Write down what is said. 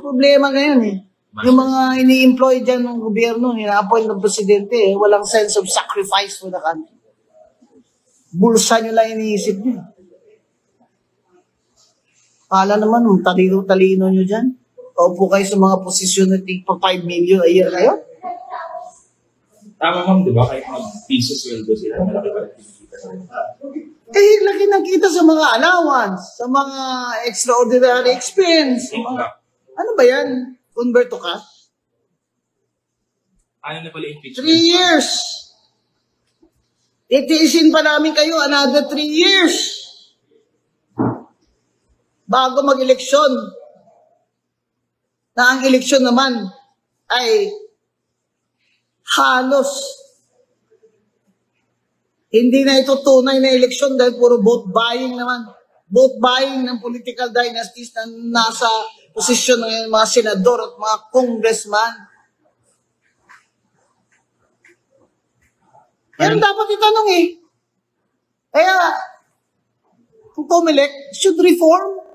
problema ngayon eh. Yung mga ini-employ dyan ng gobyerno, ina-appoint ng presidente, walang sense of sacrifice for the country. Bulsa nyo lang iniisip nyo. Kala naman, talino-talino nyo dyan. Paupo kayo sa mga posisyon na tigpa 5 million a year kayo. Tama ma'am, di ba? Kahit mag-piso sweldo sila, malaki pa rin kinikita sa mga. Laki nakita sa mga allowance, sa mga extraordinary expense. Ano ba yan? Convert to cash? Ano na pala impeachment? 3 years. Titiisin pa namin kayo another 3 years. Bago mag-eleksyon. Na ang eleksyon naman ay halos hindi na ito tunay na eleksyon dahil puro vote buying naman. Vote buying ng political dynasties na nasa posisyon ng mga senador at mga congressman. Yan dapat itanong eh. Kaya, kung Comelec should reform.